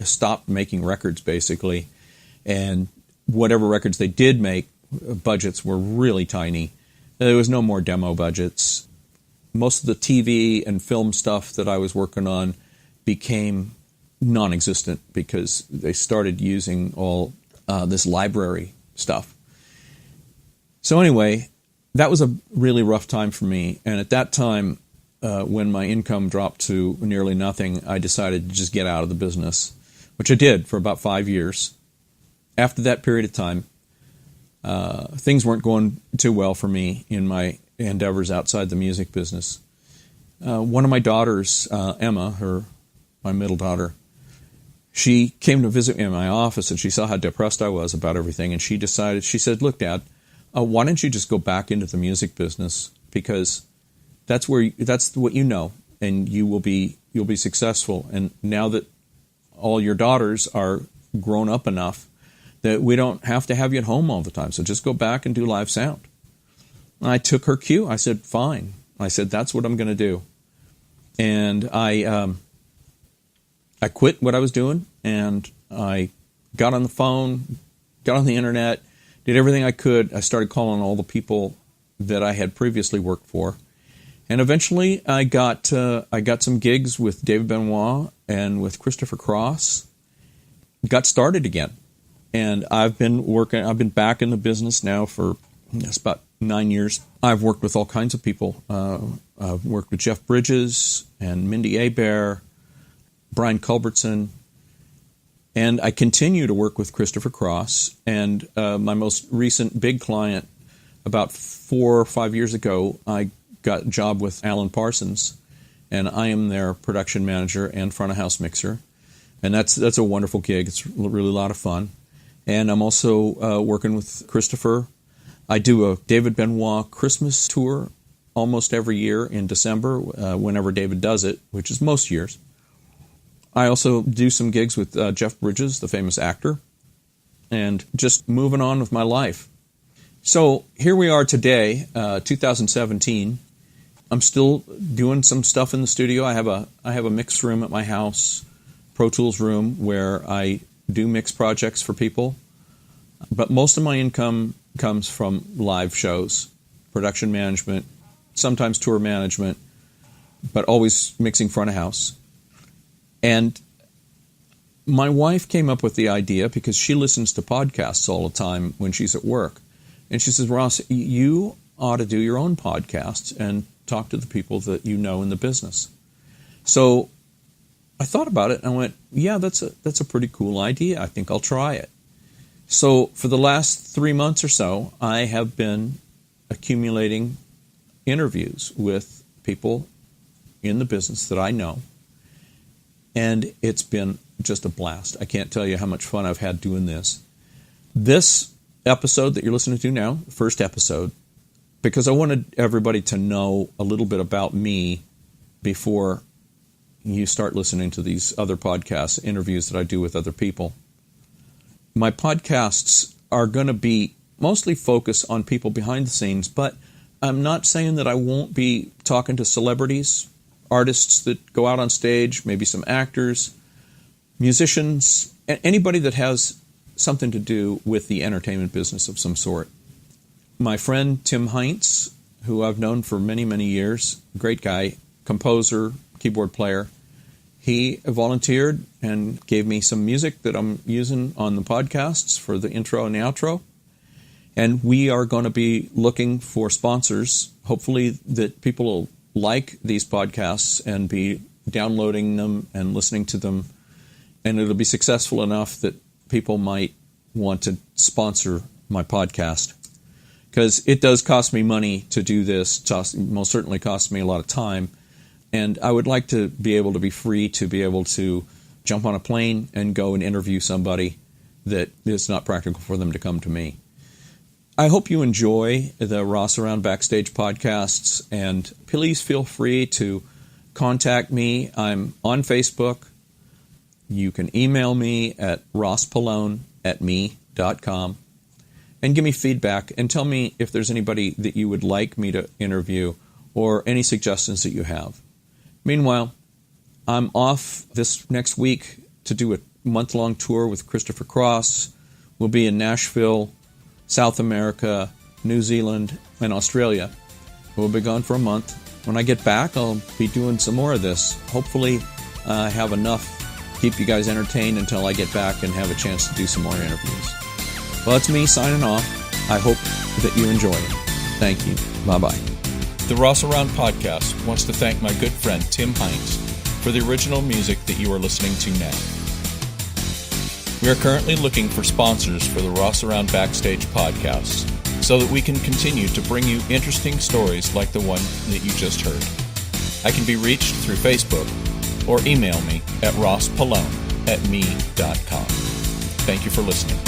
stopped making records, basically. And whatever records they did make, budgets were really tiny. There was no more demo budgets. Most of the TV and film stuff that I was working on became non-existent because they started using all this library stuff. So anyway, that was a really rough time for me. And at that time, when my income dropped to nearly nothing, I decided to just get out of the business, which I did for about 5 years. After that period of time, things weren't going too well for me in my endeavors outside the music business. One of my daughters, Emma, my middle daughter, she came to visit me in my office and she saw how depressed I was about everything. And she said, "Look, Dad, why don't you just go back into the music business? Because that's what you know, and you'll be successful. And now that all your daughters are grown up enough that we don't have to have you at home all the time. So just go back and do live sound." And I took her cue. I said, "Fine." I said, "That's what I'm going to do." And I quit what I was doing, and I got on the phone, got on the internet, did everything I could. I started calling all the people that I had previously worked for. And eventually I got some gigs with David Benoit and with Christopher Cross. Got started again. And I've been back in the business now for about 9 years. I've worked with all kinds of people. I've worked with Jeff Bridges and Mindy Abair, Brian Culbertson, and I continue to work with Christopher Cross. And my most recent big client, about 4 or 5 years ago, I got a job with Alan Parsons, and I am their production manager and front of house mixer. And that's a wonderful gig. It's really a lot of fun. And I'm also working with Christopher. I do a David Benoit Christmas tour almost every year in December, whenever David does it, which is most years. I also do some gigs with Jeff Bridges, the famous actor, and just moving on with my life. So here we are today, 2017. I'm still doing some stuff in the studio. I have a mix room at my house, Pro Tools room, where I do mix projects for people. But most of my income comes from live shows, production management, sometimes tour management, but always mixing front of house. And my wife came up with the idea because she listens to podcasts all the time when she's at work. And she says, "Ross, you ought to do your own podcasts and talk to the people that you know in the business." So I thought about it and I went, yeah, that's a pretty cool idea. I think I'll try it. So for the last 3 months or so, I have been accumulating interviews with people in the business that I know. And it's been just a blast. I can't tell you how much fun I've had doing this. This episode that you're listening to now, the first episode, because I wanted everybody to know a little bit about me before you start listening to these other podcasts, interviews that I do with other people. My podcasts are going to be mostly focused on people behind the scenes, but I'm not saying that I won't be talking to celebrities, artists that go out on stage, maybe some actors, musicians, anybody that has something to do with the entertainment business of some sort. My friend Tim Heinz, who I've known for many, many years, great guy, composer, keyboard player, he volunteered and gave me some music that I'm using on the podcasts for the intro and the outro. And we are going to be looking for sponsors, hopefully that people will like these podcasts and be downloading them and listening to them. And it'll be successful enough that people might want to sponsor my podcast. Because it does cost me money to do this. It most certainly costs me a lot of time. And I would like to be able to be free to be able to jump on a plane and go and interview somebody that it's not practical for them to come to me. I hope you enjoy the Rossaround Backstage podcasts, and please feel free to contact me. I'm on Facebook. You can email me at rosspallone@me.com and give me feedback and tell me if there's anybody that you would like me to interview or any suggestions that you have. Meanwhile, I'm off this next week to do a month-long tour with Christopher Cross. We'll be in Nashville, South America, New Zealand, and Australia. We'll be gone for a month. When I get back, I'll be doing some more of this. Hopefully, have enough to keep you guys entertained until I get back and have a chance to do some more interviews. Well, that's me signing off. I hope that you enjoy it. Thank you. Bye-bye. The Rossaround podcast wants to thank my good friend Tim Hines for the original music that you are listening to now. We are currently looking for sponsors for the Rossaround Backstage podcasts so that we can continue to bring you interesting stories like the one that you just heard. I can be reached through Facebook or email me at rosspallone@me.com. Thank you for listening.